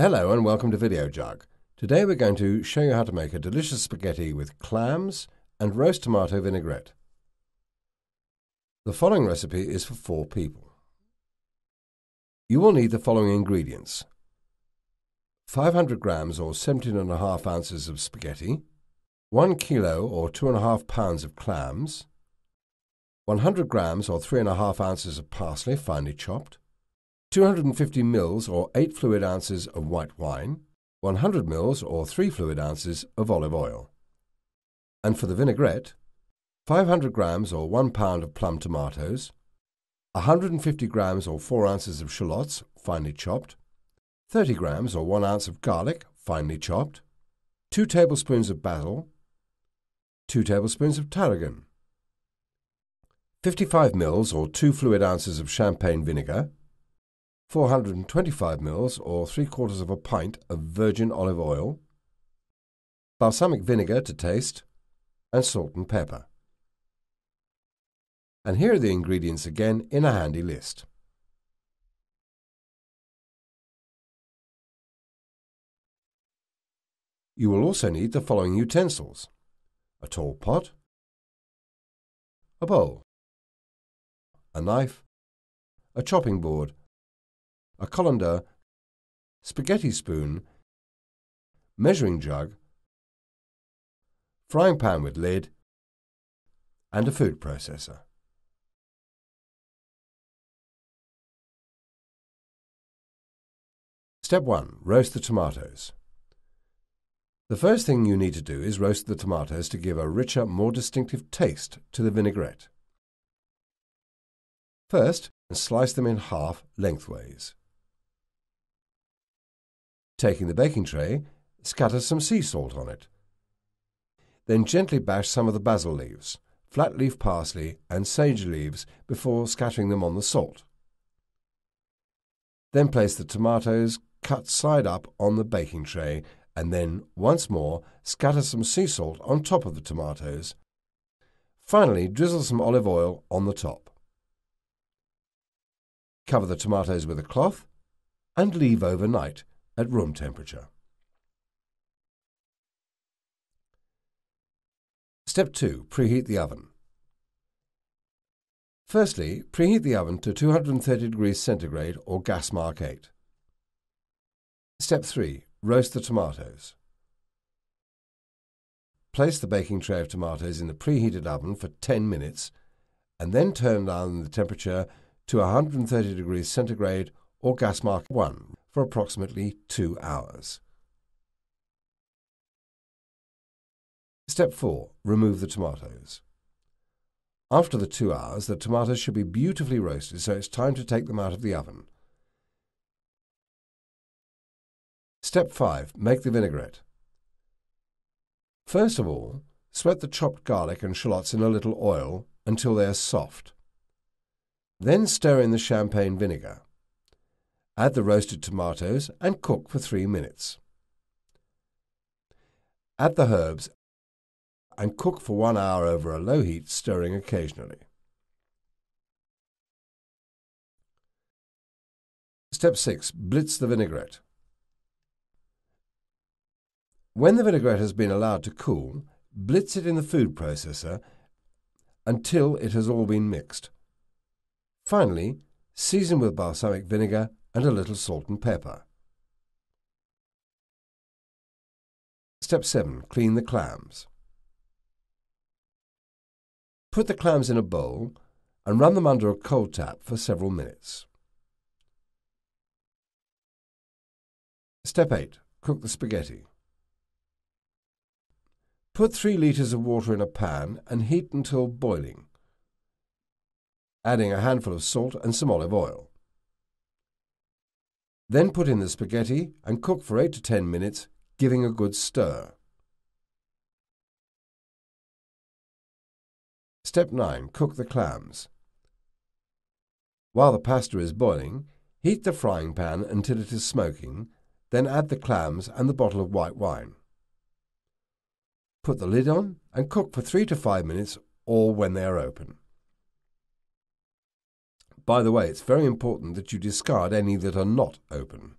Hello and welcome to Videojug. Today we're going to show you how to make a delicious spaghetti with clams and roast tomato vinaigrette. The following recipe is for 4 people. You will need the following ingredients: 500 grams or 17½ ounces of spaghetti, 1 kilo or 2½ pounds of clams, 100 grams or 3½ ounces of parsley finely chopped, 250 ml or 8 fluid ounces of white wine, 100 ml or 3 fluid ounces of olive oil. And for the vinaigrette, 500 grams or 1 pound of plum tomatoes, 150 grams or 4 ounces of shallots finely chopped, 30 grams or 1 ounce of garlic finely chopped, 2 tablespoons of basil, 2 tablespoons of tarragon, 55 ml or 2 fluid ounces of champagne vinegar, 425 ml or 3/4 of a pint of virgin olive oil, balsamic vinegar to taste, and salt and pepper. And here are the ingredients again in a handy list. You will also need the following utensils: a tall pot, a bowl, a knife, a chopping board, a colander, spaghetti spoon, measuring jug, frying pan with lid, and a food processor. Step 1. Roast the tomatoes. The first thing you need to do is roast the tomatoes to give a richer, more distinctive taste to the vinaigrette. First, slice them in half lengthways. Taking the baking tray, scatter some sea salt on it. Then gently bash some of the basil leaves, flat leaf parsley and sage leaves before scattering them on the salt. Then place the tomatoes cut side up on the baking tray and then, once more, scatter some sea salt on top of the tomatoes. Finally, drizzle some olive oil on the top. Cover the tomatoes with a cloth and leave overnight at room temperature. Step 2. Preheat the oven. Firstly, preheat the oven to 230 degrees centigrade or gas mark 8. Step 3. Roast the tomatoes. Place the baking tray of tomatoes in the preheated oven for 10 minutes and then turn down the temperature to 130 degrees centigrade or gas mark 1 for approximately 2 hours. Step 4. Remove the tomatoes. After the 2 hours, the tomatoes should be beautifully roasted, so it's time to take them out of the oven. Step 5. Make the vinaigrette. First of all, sweat the chopped garlic and shallots in a little oil until they are soft. Then stir in the champagne vinegar. Add the roasted tomatoes and cook for 3 minutes. Add the herbs and cook for 1 hour over a low heat, stirring occasionally. Step 6. Blitz the vinaigrette. When the vinaigrette has been allowed to cool, blitz it in the food processor until it has all been mixed. Finally, season with balsamic vinegar and a little salt and pepper. Step 7. Clean the clams. Put the clams in a bowl and run them under a cold tap for several minutes. Step 8. Cook the spaghetti. Put 3 litres of water in a pan and heat until boiling, adding a handful of salt and some olive oil. Then put in the spaghetti and cook for 8 to 10 minutes, giving a good stir. Step 9. Cook the clams. While the pasta is boiling, heat the frying pan until it is smoking, then add the clams and the bottle of white wine. Put the lid on and cook for 3 to 5 minutes or when they are open. By the way, it's very important that you discard any that are not open.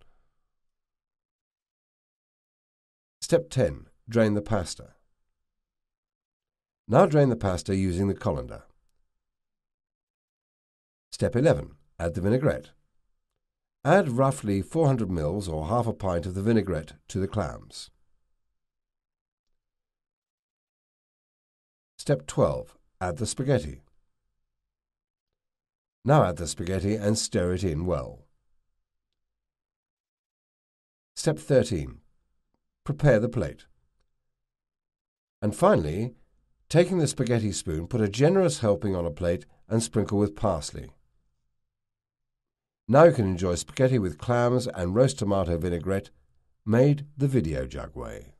Step 10. Drain the pasta. Now drain the pasta using the colander. Step 11. Add the vinaigrette. Add roughly 400 ml or half a pint of the vinaigrette to the clams. Step 12. Add the spaghetti. Now add the spaghetti and stir it in well. Step 13. Prepare the plate. And finally, taking the spaghetti spoon, put a generous helping on a plate and sprinkle with parsley. Now you can enjoy spaghetti with clams and roast tomato vinaigrette, made the Videojug way.